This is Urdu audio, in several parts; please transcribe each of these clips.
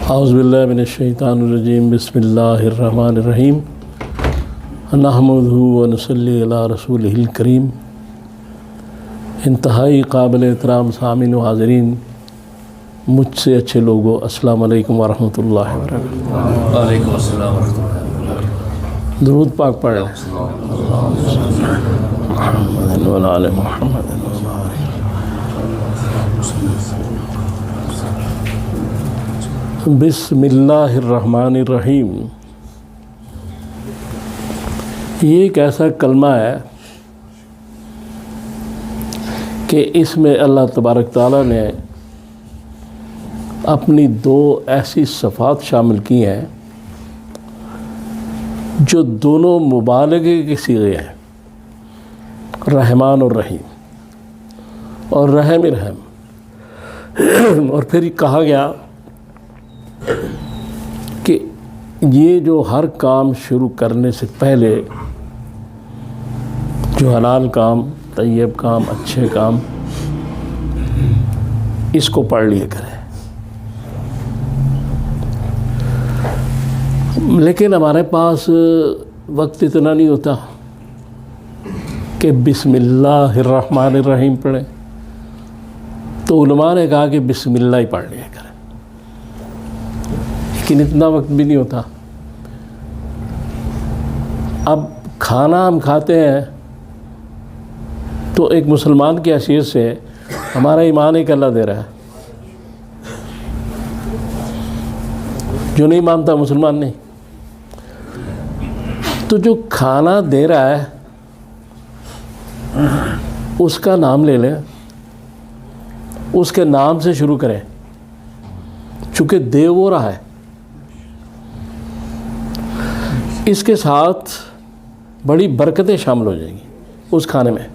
اعوذ باللہ من الشیطان الرجیم بسم اللہ الرحمن الرحیم نحمدہ ونصلی علی رسولہ الکریم۔ انتہائی قابل احترام سامعین و حاضرین، مجھ سے اچھے لوگوں، السلام علیکم ورحمۃ اللہ وبرکاتہ۔ وعلیکم السلام ورحمۃ اللہ وبرکاتہ۔ درود پاک پڑھ لیں۔ محمد و علی محمد۔ بسم اللہ الرحمن الرحیم۔ یہ ایک ایسا کلمہ ہے کہ اس میں اللہ تبارک تعالیٰ نے اپنی دو ایسی صفات شامل کی ہیں جو دونوں مبالغے کے صیغے ہیں، رحمان اور رحیم، اور رحم رحم۔ اور پھر کہا گیا کہ یہ جو ہر کام شروع کرنے سے پہلے جو حلال کام، طیب کام، اچھے کام، اس کو پڑھ لیا کریں۔ لیکن ہمارے پاس وقت اتنا نہیں ہوتا کہ بسم اللہ الرحمن الرحیم پڑھیں، تو علماء نے کہا کہ بسم اللہ ہی پڑھ لیا کریں، لیکن اتنا وقت بھی نہیں ہوتا۔ اب کھانا ہم کھاتے ہیں تو ایک مسلمان کی حیثیت سے ہمارا ایمان ایک اللہ دے رہا ہے، جو نہیں مانتا مسلمان نہیں۔ تو جو کھانا دے رہا ہے اس کا نام لے لیں، اس کے نام سے شروع کریں، چونکہ دے وہ رہا ہے۔ اس کے ساتھ بڑی برکتیں شامل ہو جائیں گی اس کھانے میں۔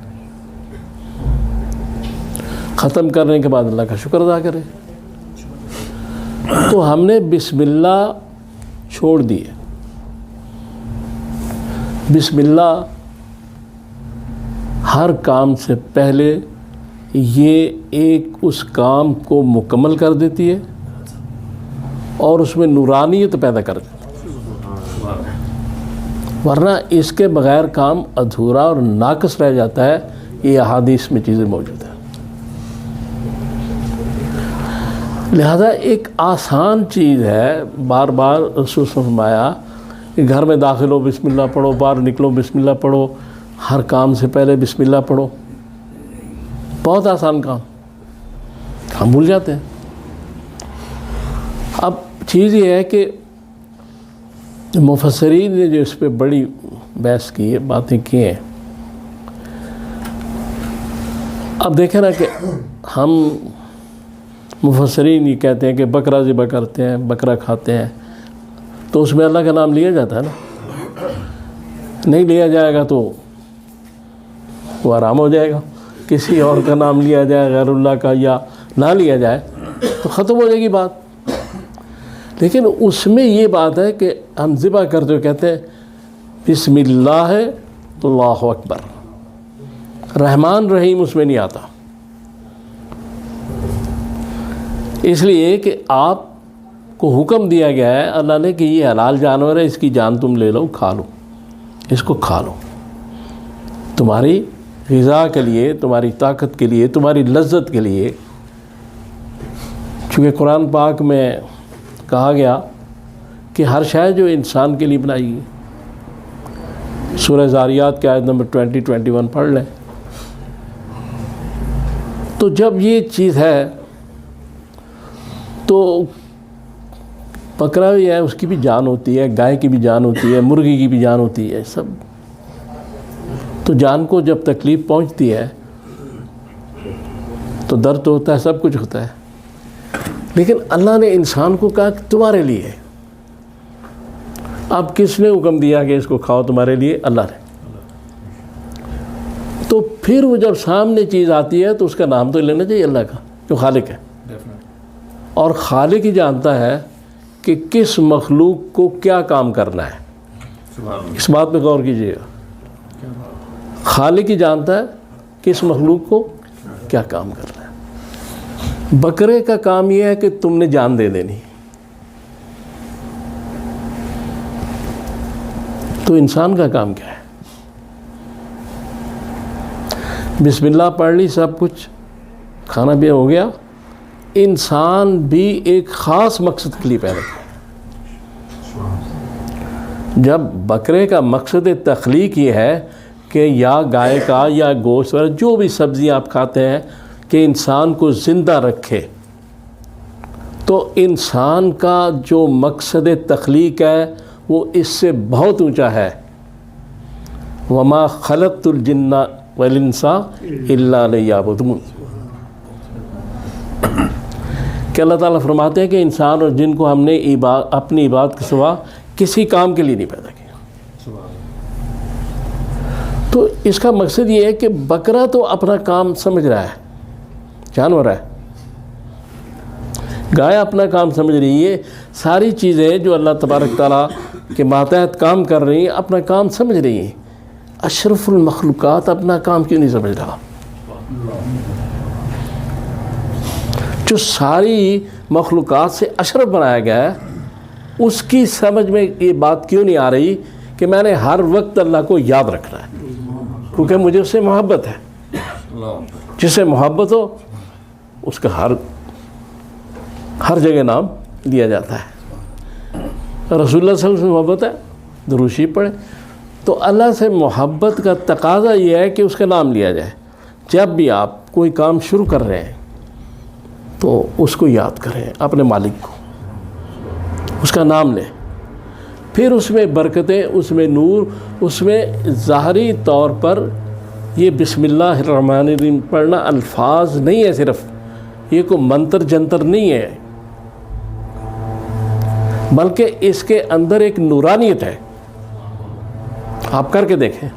ختم کرنے کے بعد اللہ کا شکر ادا کریں۔ تو ہم نے بسم اللہ چھوڑ دیے۔ بسم اللہ ہر کام سے پہلے یہ ایک اس کام کو مکمل کر دیتی ہے اور اس میں نورانیت پیدا کر دیتی ہے، ورنہ اس کے بغیر کام ادھورا اور ناقص رہ جاتا ہے۔ یہ احادیث میں چیزیں موجود ہیں۔ لہذا ایک آسان چیز ہے، بار بار رسول نے فرمایا کہ گھر میں داخل ہو بسم اللہ پڑھو، باہر نکلو بسم اللہ پڑھو، ہر کام سے پہلے بسم اللہ پڑھو۔ بہت آسان کام، ہم بھول جاتے ہیں۔ اب چیز یہ ہے کہ مفسرین نے جو اس پہ بڑی بحث کی ہے، باتیں کی ہیں۔ اب دیکھیں نا کہ ہم مفسرین یہ کہتے ہیں کہ بکرا ذبح کرتے ہیں، بکرا کھاتے ہیں، تو اس میں اللہ کا نام لیا جاتا ہے نا؟ نہیں لیا جائے گا تو وہ حرام ہو جائے گا۔ کسی اور کا نام لیا جائے غیر اللہ کا، یا نہ لیا جائے تو ختم ہو جائے گی بات۔ لیکن اس میں یہ بات ہے کہ ہم ذبح کرتے ہوئے کہتے ہیں بسم اللہ ہے تو اللہ اکبر، رحمان رحیم اس میں نہیں آتا۔ اس لیے کہ آپ کو حکم دیا گیا ہے اللہ نے کہ یہ حلال جانور ہے، اس کی جان تم لے لو، کھا لو، اس کو کھا لو، تمہاری غذا کے لیے، تمہاری طاقت کے لیے، تمہاری لذت کے لیے۔ چونکہ قرآن پاک میں کہا گیا کہ ہر شے جو انسان کے لیے بنائی گئی۔ سورہ زاریات کے آیت نمبر 20-21 پڑھ لیں۔ تو جب یہ چیز ہے تو بکرا بھی ہے، اس کی بھی جان ہوتی ہے، گائے کی بھی جان ہوتی ہے، مرغی کی بھی جان ہوتی ہے، سب۔ تو جان کو جب تکلیف پہنچتی ہے تو درد ہوتا ہے، سب کچھ ہوتا ہے۔ لیکن اللہ نے انسان کو کہا کہ تمہارے لیے۔ اب کس نے حکم دیا کہ اس کو کھاؤ تمہارے لیے؟ اللہ نے۔ تو پھر وہ جب سامنے چیز آتی ہے تو اس کا نام تو لینا چاہیے اللہ کا، جو خالق ہے۔ اور خالق ہی جانتا ہے کہ کس مخلوق کو کیا کام کرنا ہے۔ اس بات پہ غور کیجیے گا، خالق ہی جانتا ہے کہ اس مخلوق کو کیا کام کرنا ہے۔ بکرے کا کام یہ ہے کہ تم نے جان دے دینی، تو انسان کا کام کیا ہے؟ بسم اللہ پڑھ لی، سب کچھ کھانا بھی ہو گیا. انسان بھی ایک خاص مقصد کے لیے پیدا کیا. جب بکرے کا مقصد تخلیق یہ ہے کہ یا گائے کا یا گوشت وغیرہ جو بھی سبزی آپ کھاتے ہیں کہ انسان کو زندہ رکھے، تو انسان کا جو مقصد تخلیق ہے وہ اس سے بہت اونچا ہے. وما خلقت الجن والانس الا لیعبدون. کہ اللہ تعالیٰ فرماتے ہیں کہ انسان اور جن کو ہم نے اپنی عبادت کے سوا کسی کام کے لیے نہیں پیدا کیا. تو اس کا مقصد یہ ہے کہ بکرا تو اپنا کام سمجھ رہا ہے، جانور ہے. گائے اپنا کام سمجھ رہی ہے. ساری چیزیں جو اللہ تبارک تعالیٰ کے ماتحت کام کر رہی ہیں اپنا کام سمجھ رہی ہیں. اشرف المخلوقات اپنا کام کیوں نہیں سمجھ رہا؟ جو ساری مخلوقات سے اشرف بنایا گیا ہے اس کی سمجھ میں یہ بات کیوں نہیں آ رہی کہ میں نے ہر وقت اللہ کو یاد رکھنا ہے، کیونکہ مجھے اس سے محبت ہے. جس سے محبت ہو اس کا ہر جگہ نام لیا جاتا ہے. رسول اللہ صلی اللہ علیہ وسلم سے محبت ہے، درود شریف پڑھیں. تو اللہ سے محبت کا تقاضا یہ ہے کہ اس کا نام لیا جائے. جب بھی آپ کوئی کام شروع کر رہے ہیں تو اس کو یاد کریں، اپنے مالک کو، اس کا نام لیں. پھر اس میں برکتیں، اس میں نور، اس میں ظاہری طور پر یہ بسم اللہ الرحمن الرحیم پڑھنا الفاظ نہیں ہے، صرف یہ کوئی منتر جنتر نہیں ہے، بلکہ اس کے اندر ایک نورانیت ہے. آپ کر کے دیکھیں،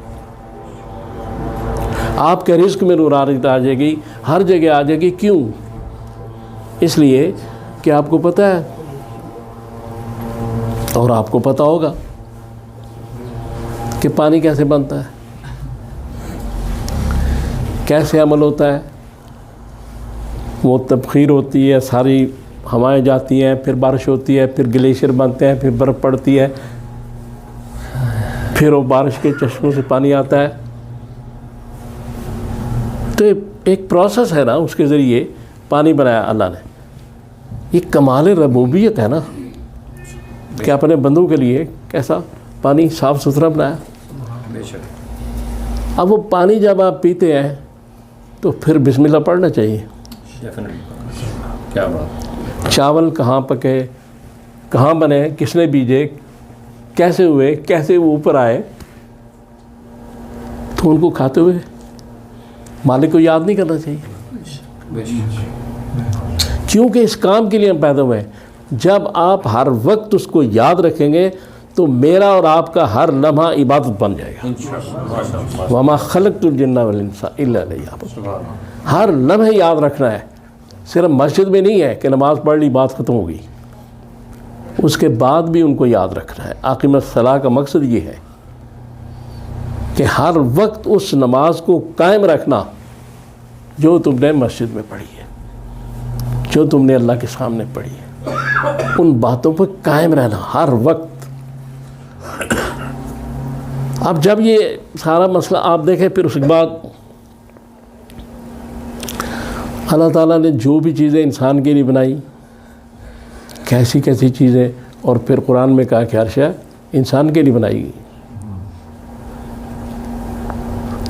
آپ کے رزق میں نورانیت آ جائے گی، ہر جگہ آ جائے گی. کیوں؟ اس لیے کہ آپ کو پتہ ہے اور آپ کو پتہ ہوگا کہ پانی کیسے بنتا ہے، کیسے عمل ہوتا ہے. وہ تبخیر ہوتی ہے، ساری ہوائیں جاتی ہیں، پھر بارش ہوتی ہے، پھر گلیشیئر بنتے ہیں، پھر برف پڑتی ہے، پھر وہ بارش کے چشموں سے پانی آتا ہے. تو ایک پروسیس ہے نا، اس کے ذریعے پانی بنایا اللہ نے. یہ کمال ربوبیت ہے نا کہ اپنے بندوں کے لیے کیسا پانی صاف ستھرا بنایا. اب وہ پانی جب آپ پیتے ہیں تو پھر بسم اللہ پڑھنا چاہیے. چاول کہاں پکے، کہاں بنے، کس نے بیجے، کیسے ہوئے، کیسے وہ اوپر آئے، تو ان کو کھاتے ہوئے مالک کو یاد نہیں کرنا چاہیے. کیونکہ اس کام کے لیے ہم پیدا ہوئے ہیں. جب آپ ہر وقت اس کو یاد رکھیں گے تو میرا اور آپ کا ہر لمحہ عبادت بن جائے گا. وما خلقت الجن والانس الا لیعبدون. ہر لمحے یاد رکھنا ہے. صرف مسجد میں نہیں ہے کہ نماز پڑھ لی بات ختم ہو گئی، اس کے بعد بھی ان کو یاد رکھنا ہے. اقیم الصلاۃ کا مقصد یہ ہے کہ ہر وقت اس نماز کو قائم رکھنا جو تم نے مسجد میں پڑھی ہے، جو تم نے اللہ کے سامنے پڑھی ہے، ان باتوں پر قائم رہنا ہر وقت. اب جب یہ سارا مسئلہ آپ دیکھیں، پھر اس کے بعد اللہ تعالیٰ نے جو بھی چیزیں انسان کے لیے بنائی، کیسی کیسی چیزیں، اور پھر قرآن میں کہا کہ ہر شے انسان کے لیے بنائی گئی.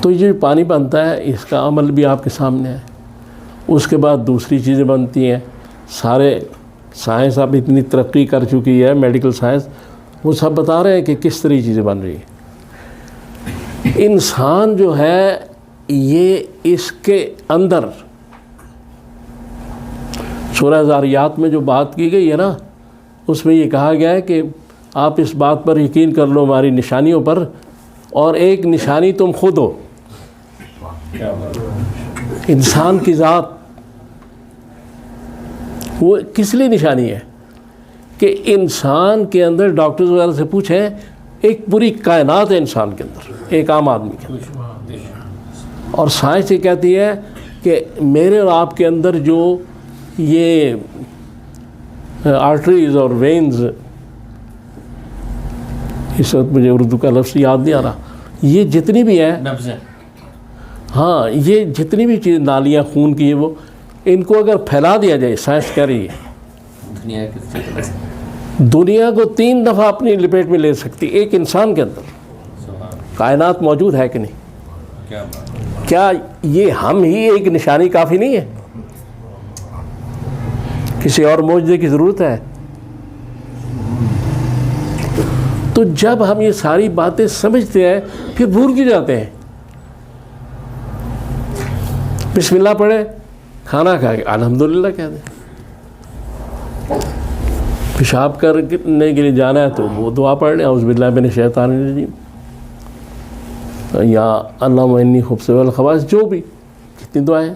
تو یہ جو پانی بنتا ہے اس کا عمل بھی آپ کے سامنے ہے. اس کے بعد دوسری چیزیں بنتی ہیں. سارے سائنس اب اتنی ترقی کر چکی ہے، میڈیکل سائنس، وہ سب بتا رہے ہیں کہ کس طرح چیزیں بن رہی ہیں. انسان جو ہے یہ اس کے اندر سورہ ذاریات میں جو بات کی گئی ہے نا، اس میں یہ کہا گیا ہے کہ آپ اس بات پر یقین کر لو ہماری نشانیوں پر، اور ایک نشانی تم خود ہو. انسان کی ذات وہ کس لیے نشانی ہے کہ انسان کے اندر، ڈاکٹرز وغیرہ سے پوچھیں، ایک پوری کائنات ہے انسان کے اندر، ایک عام آدمی کے اندر. اور سائنس یہ کہتی ہے کہ میرے اور آپ کے اندر جو یہ آرٹریز اور وینز اس وقت مجھے اردو کا لفظ یاد نہیں آ رہا. یہ جتنی بھی ہیں نبض ہے. ہاں یہ جتنی بھی چیز نالیاں خون کی ہیں وہ ان کو اگر پھیلا دیا جائے, سائنس کہہ رہی ہے دنیا کے دنیا کو 3 دفعہ اپنی لپیٹ میں لے سکتی ایک انسان کے اندر. کائنات موجود ہے کہ نہیں؟ کیا بات. کیا یہ ہم ہی ایک نشانی کافی نہیں ہے؟ کسی اور معجزے کی ضرورت ہے؟ تو جب ہم یہ ساری باتیں سمجھتے ہیں پھر بھول کے جاتے ہیں. بسم اللہ پڑھے, کھانا کھا کے الحمدللہ کہہ دیں. پیشاب کرنے کے لیے جانا ہے تو وہ دعا پڑھ لیں, اعوذ باللہ من الشیطان الرجیم, یا اللہم انی خبث والخبائث, جو بھی کتنی دعائیں ہیں.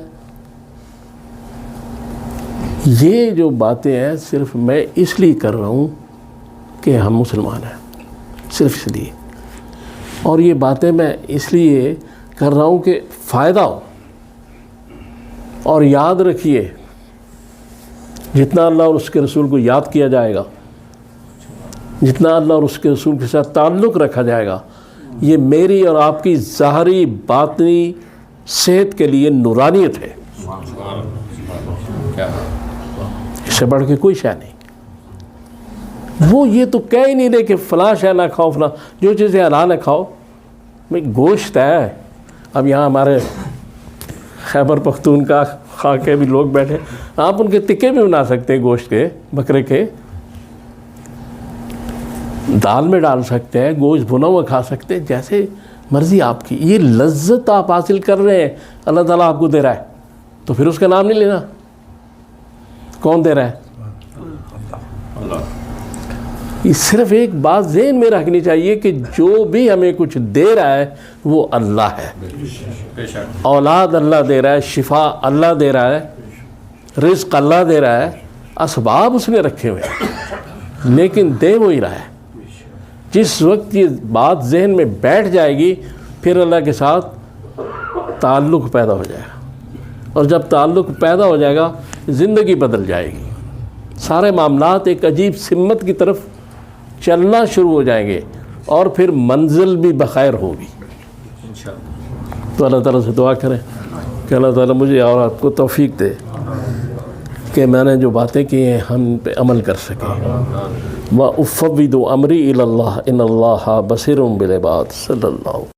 یہ جو باتیں ہیں صرف میں اس لیے کر رہا ہوں کہ ہم مسلمان ہیں, صرف اس لیے. اور یہ باتیں میں اس لیے کر رہا ہوں کہ فائدہ ہو. اور یاد رکھیے جتنا اللہ اور اس کے رسول کو یاد کیا جائے گا, جتنا اللہ اور اس کے رسول کے ساتھ تعلق رکھا جائے گا, یہ میری اور آپ کی ظاہری باطنی صحت کے لیے نورانیت ہے. اس سے بڑھ کے کوئی شے نہیں. وہ یہ تو کہہ ہی نہیں رہے کہ فلاں شے نہ کھاؤ, فلاں جو چیزیں حلال ہے کھاؤ. بھائی گوشت ہے, اب یہاں ہمارے خیبر پختونخوا کھا کے بھی لوگ بیٹھے, آپ ان کے ٹکے بھی بنا سکتے ہیں گوشت کے, بکرے کے, دال میں ڈال سکتے ہیں, گوشت بھنا ہوا کھا سکتے ہیں, جیسے مرضی آپ کی. یہ لذت آپ حاصل کر رہے ہیں, اللہ تعالیٰ آپ کو دے رہا ہے, تو پھر اس کا نام نہیں لینا. کون دے رہا ہے؟ یہ صرف ایک بات ذہن میں رکھنی چاہیے کہ جو بھی ہمیں کچھ دے رہا ہے وہ اللہ ہے. اولاد اللہ دے رہا ہے, شفا اللہ دے رہا ہے, رزق اللہ دے رہا ہے, اسباب اس نے رکھے ہوئے ہیں, لیکن دے وہی رہا ہے. جس وقت یہ بات ذہن میں بیٹھ جائے گی پھر اللہ کے ساتھ تعلق پیدا ہو جائے گا, اور جب تعلق پیدا ہو جائے گا زندگی بدل جائے گی. سارے معاملات ایک عجیب سمت کی طرف چلنا شروع ہو جائیں گے, اور پھر منزل بھی بخیر ہوگی. تو اللہ تعالیٰ سے دعا کریں کہ اللہ تعالیٰ مجھے اور آپ کو توفیق دے کہ میں نے جو باتیں کی ہیں ہم پہ عمل کر سکیں. وَأُفَوِّضُ أَمْرِي إِلَى اللَّهِ إِنَّ اللَّهَ بَصِيرٌ بِالْعِبَادِ. صلی اللہ